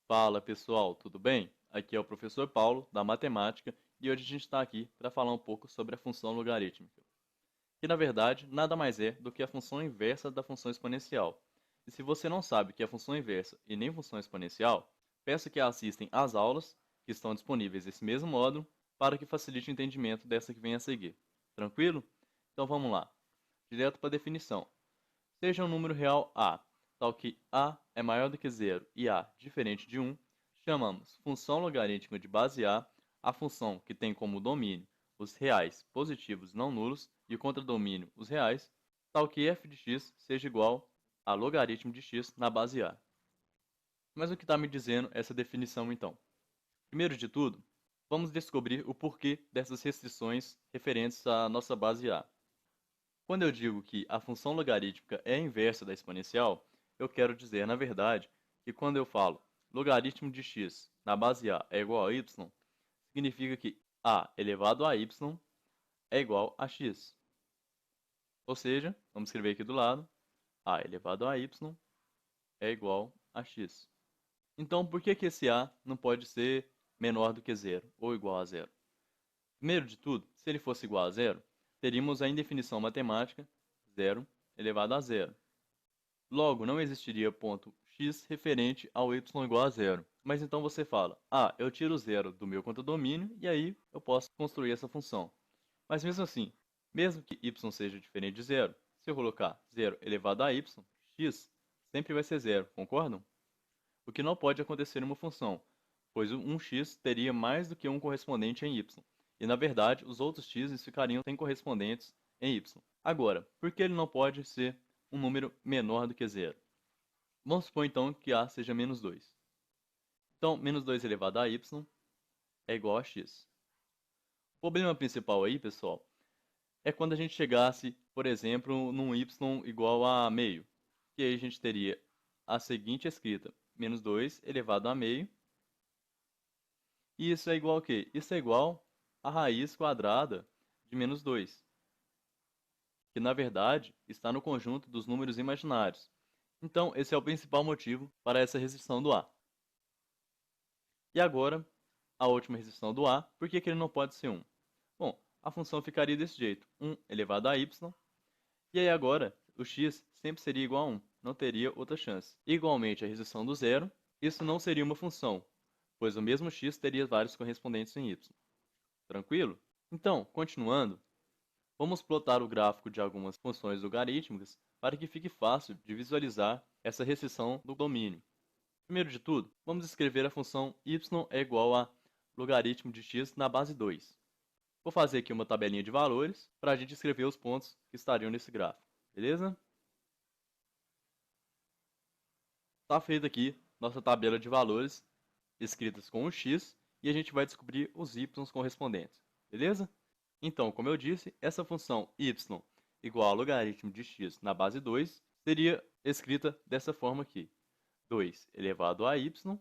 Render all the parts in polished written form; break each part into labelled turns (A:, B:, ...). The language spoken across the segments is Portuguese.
A: Fala pessoal, tudo bem? Aqui é o professor Paulo, da Matemática, e hoje a gente está aqui para falar um pouco sobre a função logarítmica, que na verdade nada mais é do que a função inversa da função exponencial. E se você não sabe o que é função inversa e nem função exponencial, peço que assistem às aulas que estão disponíveis nesse mesmo módulo para que facilite o entendimento dessa que vem a seguir. Tranquilo? Então vamos lá. Direto para a definição. Seja um número real A, tal que A é maior do que zero e A diferente de 1, chamamos função logarítmica de base a função que tem como domínio os reais positivos não nulos e o contradomínio os reais, tal que f de x seja igual a logaritmo de x na base A. Mas o que está me dizendo essa definição então? Primeiro de tudo, vamos descobrir o porquê dessas restrições referentes à nossa base A. Quando eu digo que a função logarítmica é a inversa da exponencial, eu quero dizer, na verdade, que quando eu falo logaritmo de x na base a é igual a y, significa que a elevado a y é igual a x. Ou seja, vamos escrever aqui do lado, a elevado a y é igual a x. Então, por que esse a não pode ser menor do que zero ou igual a zero? Primeiro de tudo, se ele fosse igual a zero, teríamos a indefinição matemática zero elevado a zero. Logo, não existiria ponto x referente ao y igual a zero. Mas então você fala, eu tiro zero do meu contradomínio e aí eu posso construir essa função. Mas mesmo assim, mesmo que y seja diferente de zero, se eu colocar zero elevado a y, x sempre vai ser zero, concordam? O que não pode acontecer em uma função, pois um x teria mais do que um correspondente em y, e na verdade os outros x's ficariam sem correspondentes em y. Agora, por que ele não pode ser um número menor do que zero? Vamos supor então que a seja menos 2. Então, menos 2 elevado a y é igual a x. O problema principal aí, pessoal, é quando a gente chegasse, por exemplo, num y igual a meio. E aí a gente teria a seguinte escrita, menos 2 elevado a meio. E isso é igual a quê? Isso é igual à raiz quadrada de menos 2, que na verdade está no conjunto dos números imaginários. Então, esse é o principal motivo para essa restrição do a. E agora, a última restrição do a, por que ele não pode ser 1? Bom, a função ficaria desse jeito, 1 elevado a y, e aí agora o x sempre seria igual a 1, não teria outra chance. Igualmente a restrição do zero, isso não seria uma função, pois o mesmo x teria vários correspondentes em y. Tranquilo? Então, continuando, vamos plotar o gráfico de algumas funções logarítmicas para que fique fácil de visualizar essa restrição do domínio. Primeiro de tudo, vamos escrever a função y é igual a logaritmo de x na base 2. Vou fazer aqui uma tabelinha de valores para a gente escrever os pontos que estariam nesse gráfico, beleza? Está feita aqui nossa tabela de valores escritas com o x e a gente vai descobrir os y correspondentes, beleza? Então, como eu disse, essa função y igual a logaritmo de x na base 2 seria escrita dessa forma aqui. 2 elevado a y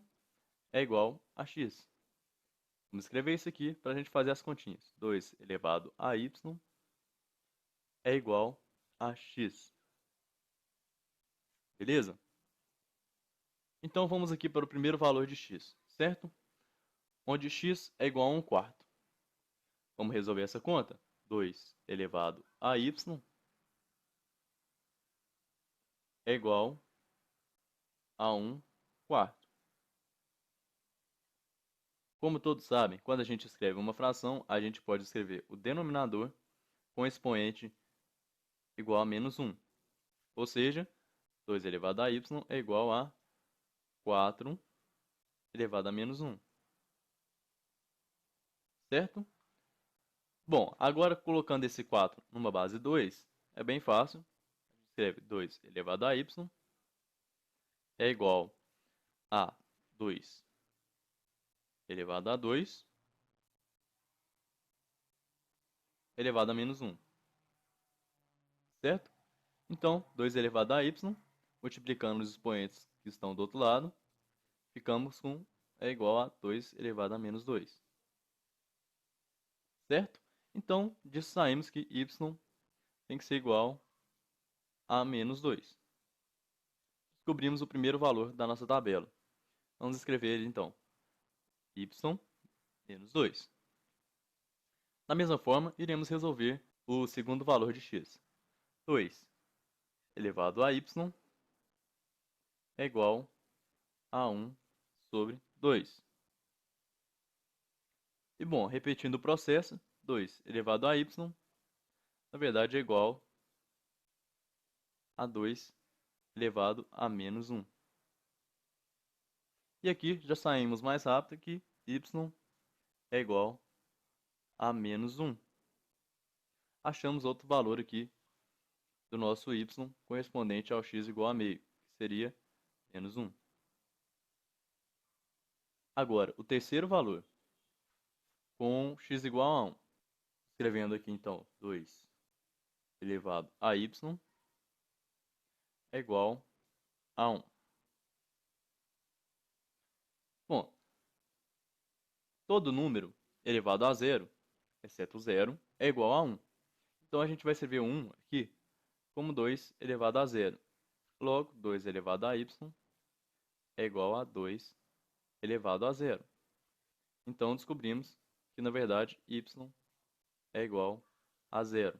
A: é igual a x. Vamos escrever isso aqui para a gente fazer as continhas. 2 elevado a y é igual a x. Beleza? Então vamos aqui para o primeiro valor de x, certo? Onde x é igual a 1 quarto. Vamos resolver essa conta? 2 elevado a y é igual a 1 quarto. Como todos sabem, quando a gente escreve uma fração, a gente pode escrever o denominador com expoente igual a menos 1. Ou seja, 2 elevado a y é igual a 4 elevado a menos 1. Certo? Bom, agora colocando esse 4 numa base 2, é bem fácil. A gente escreve 2 elevado a y é igual a 2 elevado a 2 elevado a menos 1. Certo? Então, 2 elevado a y, multiplicando os expoentes que estão do outro lado, ficamos com é igual a 2 elevado a menos 2. Certo? Então, disso saímos que y tem que ser igual a menos 2. Descobrimos o primeiro valor da nossa tabela. Vamos escrever então y menos 2. Da mesma forma, iremos resolver o segundo valor de x. 2 elevado a y é igual a 1 sobre 2. E bom, repetindo o processo, 2 elevado a y, na verdade é igual a 2 elevado a menos 1. E aqui já saímos mais rápido que y é igual a menos 1. Achamos outro valor aqui do nosso y correspondente ao x igual a meio, que seria menos 1. Agora, o terceiro valor, com x igual a 1. Escrevendo aqui então 2 elevado a y é igual a 1. Bom, todo número elevado a zero, exceto zero, é igual a 1. Então a gente vai escrever 1 aqui como 2 elevado a zero. Logo, 2 elevado a y é igual a 2 elevado a zero. Então descobrimos que, na verdade, y é igual a zero.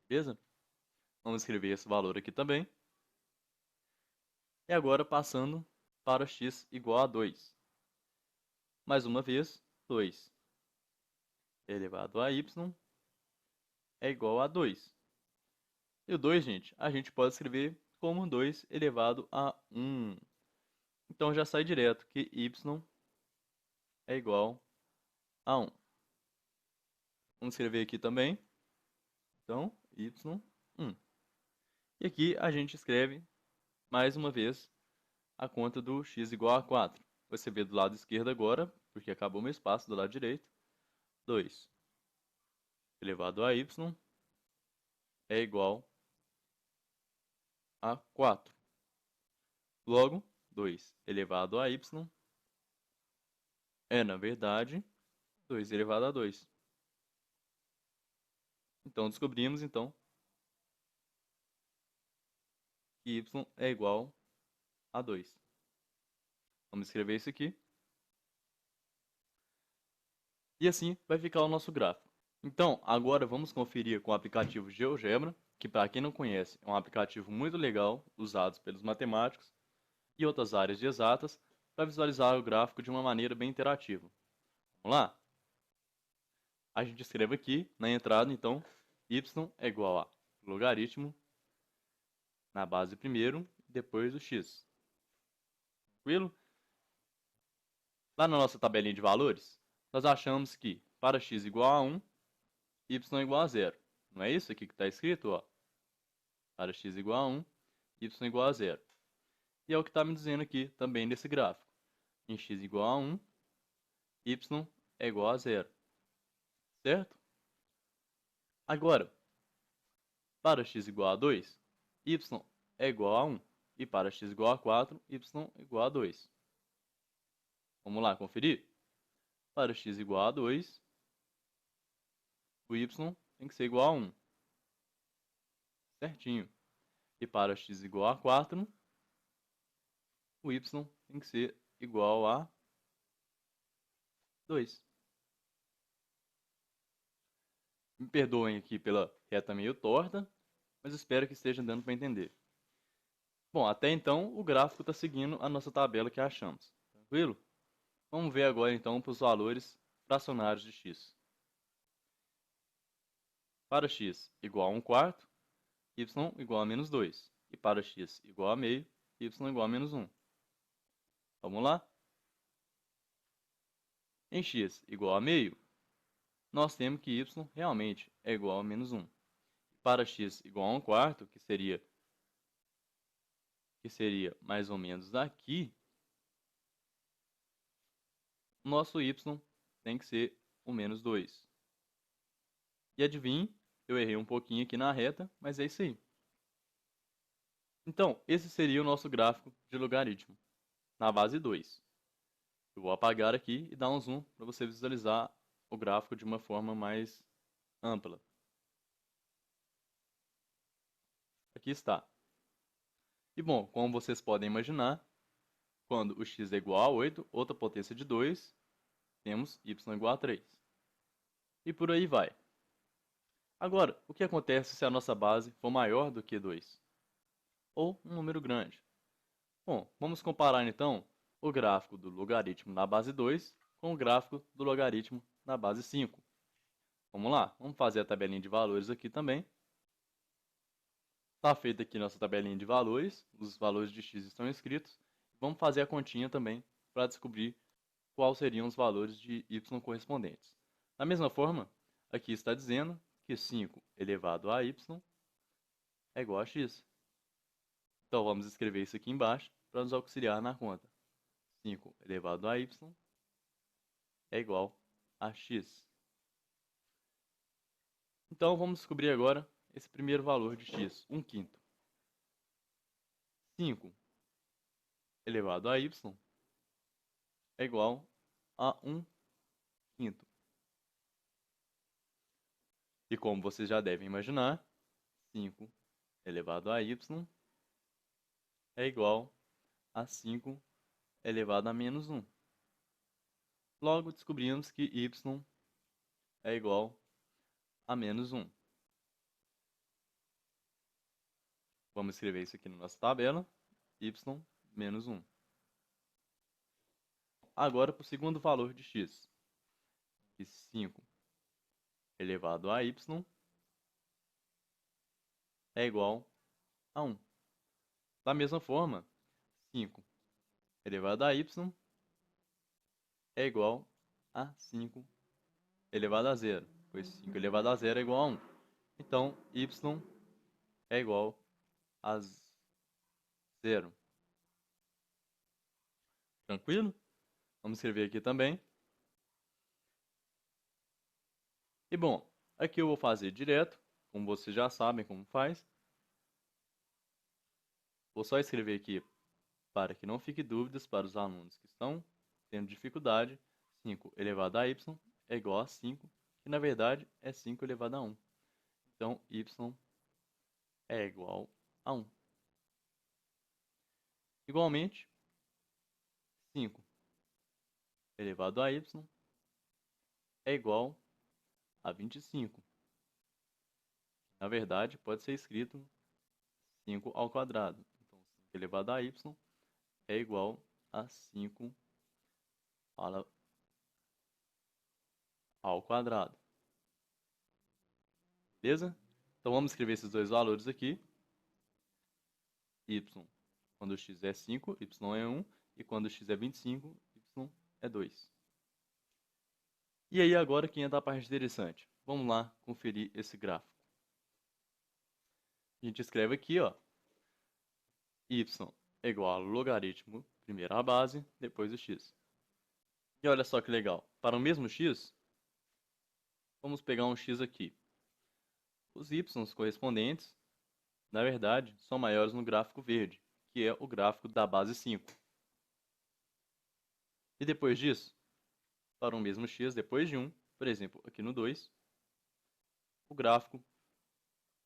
A: Beleza? Vamos escrever esse valor aqui também. E agora passando para x igual a 2. Mais uma vez, 2 elevado a y é igual a 2. E o 2, gente, a gente pode escrever como 2 elevado a 1. Então já sai direto que y é igual a 1. Vamos escrever aqui também. Então, y, 1. E aqui a gente escreve, mais uma vez, a conta do x igual a 4. Você vê do lado esquerdo agora, porque acabou meu espaço do lado direito. 2 elevado a y é igual a 4. Logo, 2 elevado a y é, na verdade, 2 elevado a 2. Então, descobrimos, então, que y é igual a 2. Vamos escrever isso aqui. E assim vai ficar o nosso gráfico. Então, agora vamos conferir com o aplicativo GeoGebra, que para quem não conhece, é um aplicativo muito legal, usado pelos matemáticos e outras áreas de exatas, para visualizar o gráfico de uma maneira bem interativa. Vamos lá? A gente escreve aqui na entrada, então, y é igual a logaritmo na base primeiro, depois do x. Tranquilo? Lá na nossa tabelinha de valores, nós achamos que para x igual a 1, y igual a 0. Não é isso aqui que está escrito? Ó? Para x igual a 1, y igual a 0. E é o que está me dizendo aqui também nesse gráfico. Em x igual a 1, y é igual a 0. Certo? Agora, para x igual a 2, y é igual a 1. E para x igual a 4, y é igual a 2. Vamos lá conferir? Para x igual a 2, o y tem que ser igual a 1. Certinho. E para x igual a 4, o y tem que ser igual a 2. Me perdoem aqui pela reta meio torta, mas espero que esteja dando para entender. Bom, até então o gráfico está seguindo a nossa tabela que achamos. Tranquilo? Vamos ver agora então para os valores fracionários de x. Para x igual a 1 quarto, y igual a menos 2. E para x igual a meio, y igual a menos 1. Vamos lá? Em x igual a meio, nós temos que y realmente é igual a menos 1. Para x igual a 1 quarto, que seria mais ou menos daqui, nosso y tem que ser o menos 2. E adivinhe, eu errei um pouquinho aqui na reta, mas é isso aí. Então, esse seria o nosso gráfico de logaritmo, na base 2. Eu vou apagar aqui e dar um zoom para você visualizar o gráfico de uma forma mais ampla. Aqui está. E bom, como vocês podem imaginar, quando o x é igual a 8, outra potência de 2, temos y igual a 3. E por aí vai. Agora, o que acontece se a nossa base for maior do que 2? Ou um número grande? Bom, vamos comparar então o gráfico do logaritmo na base 2 com o gráfico do logaritmo na base 5. Vamos lá, vamos fazer a tabelinha de valores aqui também. Está feita aqui nossa tabelinha de valores, os valores de x estão escritos. Vamos fazer a continha também para descobrir quais seriam os valores de y correspondentes. Da mesma forma, aqui está dizendo que 5 elevado a y é igual a x. Então vamos escrever isso aqui embaixo para nos auxiliar na conta. 5 elevado a y é igual a x. Então vamos descobrir agora esse primeiro valor de x, 1/5. 5 elevado a y é igual a 1/5. E como vocês já devem imaginar, 5 elevado a y é igual a 5 elevado a menos 1. Logo, descobrimos que y é igual a menos 1. Vamos escrever isso aqui na nossa tabela, y menos 1. Agora, para o segundo valor de x, que 5 elevado a y é igual a 1. Da mesma forma, 5 elevado a y é igual a 5 elevado a 0, pois 5 elevado a 0 é igual a 1. Então, y é igual a 0. Tranquilo? Vamos escrever aqui também. E bom, aqui eu vou fazer direto, como vocês já sabem como faz. Vou só escrever aqui para que não fique dúvidas para os alunos que estão tendo dificuldade. 5 elevado a y é igual a 5, que na verdade é 5 elevado a 1. Então, y é igual a 1. Igualmente, 5 elevado a y é igual a 25. Na verdade, pode ser escrito 5 ao quadrado. Então, 5 elevado a y é igual a 5 ao quadrado. Beleza? Então, vamos escrever esses dois valores aqui. Y, quando x é 5, y é 1. E quando x é 25, y é 2. E aí, agora que entra a parte interessante. Vamos lá conferir esse gráfico. A gente escreve aqui, ó, y é igual a logaritmo, primeiro a base, depois o x. E olha só que legal. Para o mesmo x, vamos pegar um x aqui. Os y correspondentes, na verdade, são maiores no gráfico verde, que é o gráfico da base 5. E depois disso, para o mesmo x, depois de 1, por exemplo, aqui no 2, o gráfico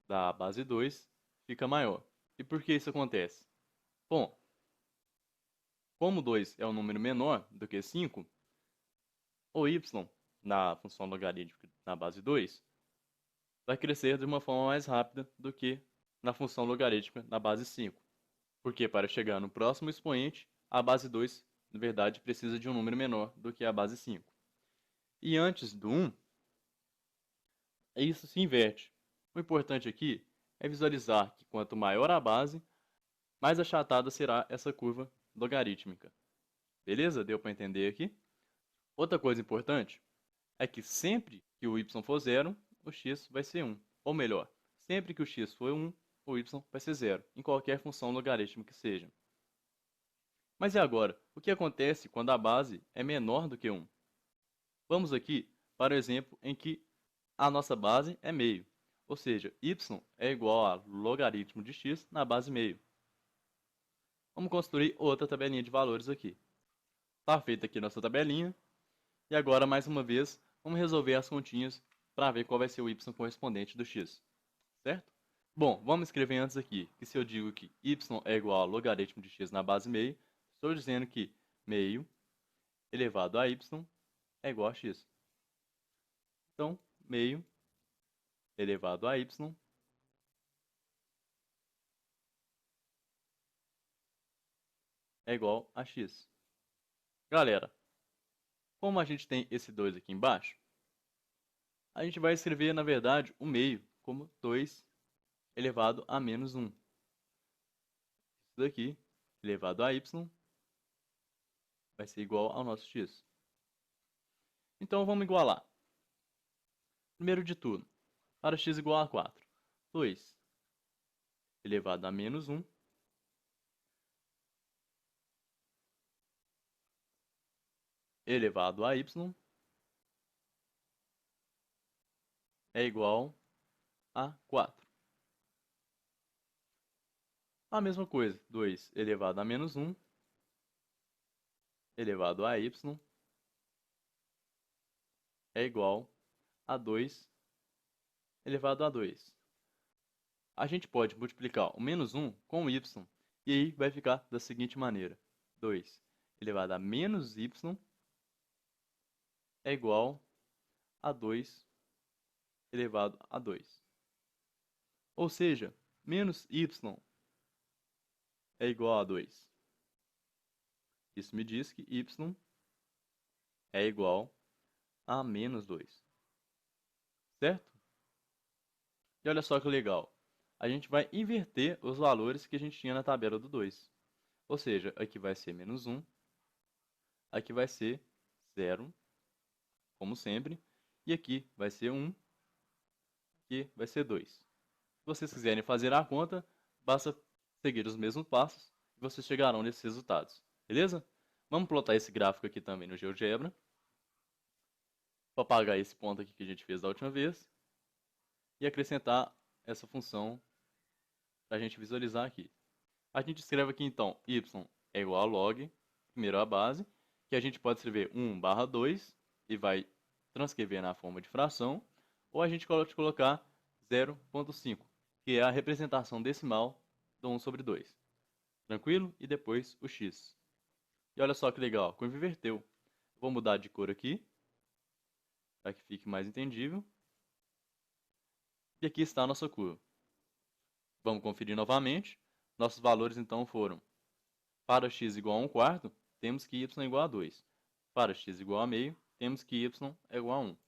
A: da base 2 fica maior. E por que isso acontece? Bom, como 2 é um número menor do que 5, o y na função logarítmica na base 2 vai crescer de uma forma mais rápida do que na função logarítmica na base 5. Porque para chegar no próximo expoente, a base 2, na verdade, precisa de um número menor do que a base 5. E antes do 1, isso se inverte. O importante aqui é visualizar que quanto maior a base, mais achatada será essa curva logarítmica. Beleza? Deu para entender aqui? Outra coisa importante é que sempre que o y for 0, o x vai ser 1. Ou melhor, sempre que o x for 1, o y vai ser 0, em qualquer função logarítmica que seja. Mas e agora? O que acontece quando a base é menor do que 1? Vamos aqui para o exemplo em que a nossa base é meio, ou seja, y é igual a logaritmo de x na base meio. Vamos construir outra tabelinha de valores aqui. Está feita aqui nossa tabelinha. E agora, mais uma vez, vamos resolver as continhas para ver qual vai ser o y correspondente do x. Certo? Bom, vamos escrever antes aqui que se eu digo que y é igual a logaritmo de x na base meio, Estou dizendo que meio elevado a y é igual a x. Então, meio elevado a y é igual a x. Galera, como a gente tem esse 2 aqui embaixo, a gente vai escrever, na verdade, o meio como 2 elevado a menos 1. Isso daqui, elevado a y, vai ser igual ao nosso x. Então, vamos igualar. Primeiro de tudo, para x igual a 4, 2 elevado a menos 1 elevado a y é igual a 4. A mesma coisa, 2 elevado a menos 1 elevado a y é igual a 2 elevado a 2. A gente pode multiplicar o menos 1 com o y, e aí vai ficar da seguinte maneira. 2 elevado a menos y é igual a 2 elevado a 2. Ou seja, menos y é igual a 2. Isso me diz que y é igual a menos 2. Certo? E olha só que legal. A gente vai inverter os valores que a gente tinha na tabela do 2. Ou seja, aqui vai ser menos 1, aqui vai ser 0, como sempre, e aqui vai ser 1, aqui vai ser 2. Se vocês quiserem fazer a conta, basta seguir os mesmos passos e vocês chegarão nesses resultados. Beleza? Vamos plotar esse gráfico aqui também no GeoGebra, para apagar esse ponto aqui que a gente fez da última vez, e acrescentar essa função para a gente visualizar aqui. A gente escreve aqui então, y é igual a log, primeiro a base, que a gente pode escrever 1/2 e vai transcrever na forma de fração, ou a gente pode colocar 0,5, que é a representação decimal do 1/2. Tranquilo? E depois o x. E olha só que legal, converteu. Vou mudar de cor aqui, para que fique mais entendível. E aqui está a nossa curva. Vamos conferir novamente. Nossos valores então foram: para x igual a 1/4, temos que y é igual a 2. Para x igual a meio, temos que y é igual a 1.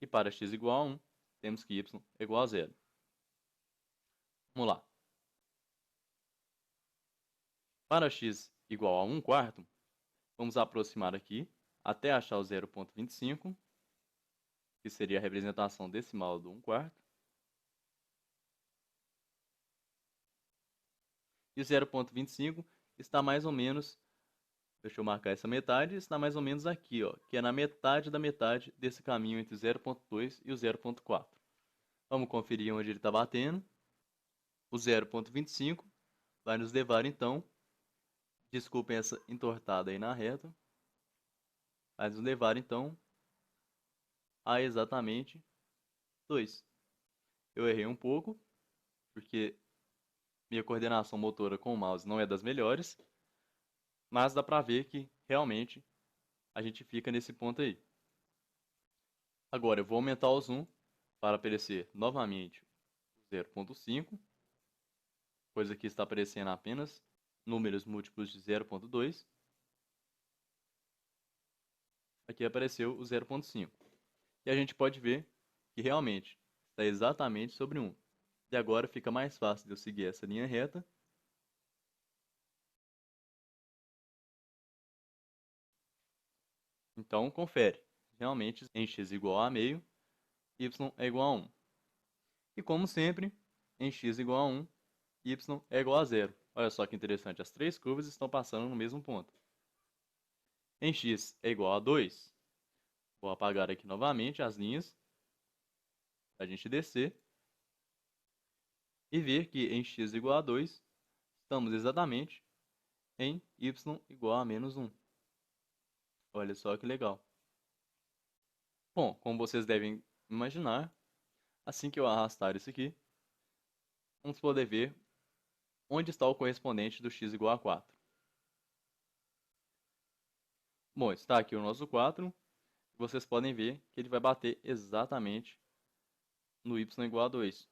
A: E para x igual a 1, temos que y é igual a 0. Vamos lá. Para x igual a 1/4, vamos aproximar aqui até achar o 0,25, que seria a representação decimal do 1/4. E o 0,25 está mais ou menos, deixa eu marcar essa metade, está mais ou menos aqui, ó, que é na metade da metade desse caminho entre o 0,2 e o 0,4. Vamos conferir onde ele está batendo. O 0,25 vai nos levar então, desculpem essa entortada aí na reta, vai nos levar então a exatamente 2. Eu errei um pouco, porque minha coordenação motora com o mouse não é das melhores, mas dá pra ver que realmente a gente fica nesse ponto aí. Agora eu vou aumentar o zoom para aparecer novamente 0,5, pois aqui está aparecendo apenas números múltiplos de 0,2. Aqui apareceu o 0,5. E a gente pode ver que realmente está exatamente sobre 1. E agora fica mais fácil de eu seguir essa linha reta. Então, confere. Realmente, em x igual a meio, y é igual a 1. E como sempre, em x igual a 1, y é igual a 0. Olha só que interessante, as três curvas estão passando no mesmo ponto. Em x é igual a 2. Vou apagar aqui novamente as linhas, para a gente descer. E ver que em x igual a 2, estamos exatamente em y igual a menos 1. Olha só que legal. Bom, como vocês devem imaginar, assim que eu arrastar isso aqui, vamos poder ver onde está o correspondente do x igual a 4. Bom, está aqui o nosso 4. Vocês podem ver que ele vai bater exatamente no y igual a 2.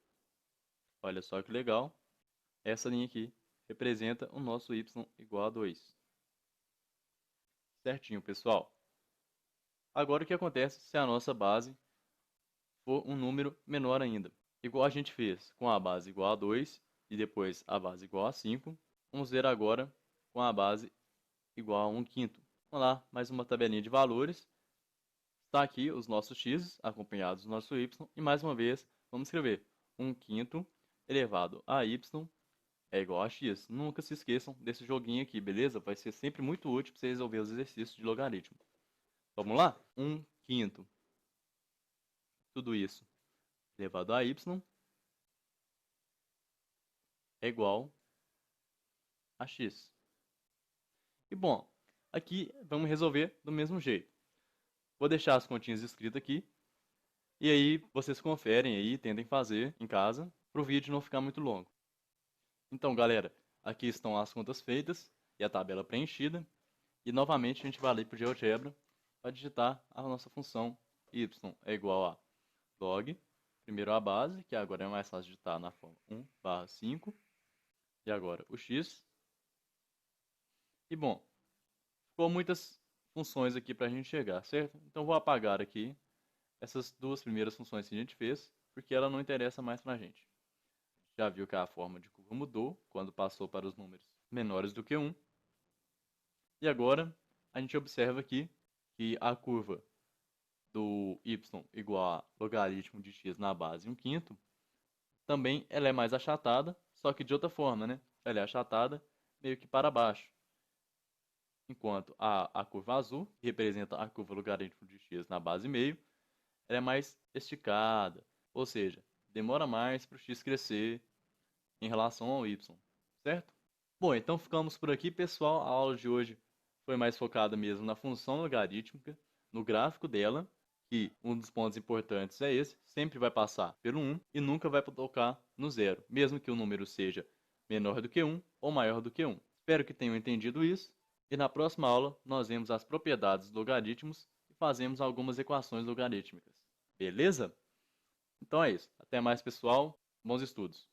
A: Olha só que legal. Essa linha aqui representa o nosso y igual a 2. Certinho, pessoal. Agora o que acontece se a nossa base for um número menor ainda? Igual a gente fez com a base igual a 2 e depois a base igual a 5. Vamos ver agora com a base igual a 1/5. Vamos lá, mais uma tabelinha de valores. Está aqui os nossos x acompanhados do nosso y. E mais uma vez, vamos escrever 1/5 elevado a y é igual a x. Nunca se esqueçam desse joguinho aqui, beleza? Vai ser sempre muito útil para você resolver os exercícios de logaritmo. Vamos lá? 1/5. Tudo isso elevado a y é igual a x. E bom, aqui vamos resolver do mesmo jeito. Vou deixar as continhas escritas aqui. E aí vocês conferem aí, tentem fazer em casa, para o vídeo não ficar muito longo. Então, galera, aqui estão as contas feitas e a tabela preenchida. E novamente a gente vai ali para o GeoGebra para digitar a nossa função y é igual a log, primeiro a base, que agora é mais fácil digitar na forma 1/5. E agora o x. E bom, ficou muitas funções aqui para a gente chegar, certo? Então vou apagar aqui essas duas primeiras funções que a gente fez, porque ela não interessa mais para a gente. Já viu que a forma de curva mudou quando passou para os números menores do que 1. E agora a gente observa aqui que a curva do y igual a logaritmo de x na base 1/5, também ela é mais achatada, só que de outra forma, né? Ela é achatada meio que para baixo. Enquanto a curva azul, que representa a curva logaritmo de x na base meio, ela é mais esticada, ou seja, demora mais para o x crescer em relação ao y, certo? Bom, então ficamos por aqui, pessoal. A aula de hoje foi mais focada mesmo na função logarítmica, no gráfico dela, que um dos pontos importantes é esse, sempre vai passar pelo 1 e nunca vai tocar no 0, mesmo que o número seja menor do que 1 ou maior do que 1. Espero que tenham entendido isso, e na próxima aula nós vemos as propriedades dos logaritmos e fazemos algumas equações logarítmicas. Beleza? Então é isso. Até mais, pessoal. Bons estudos!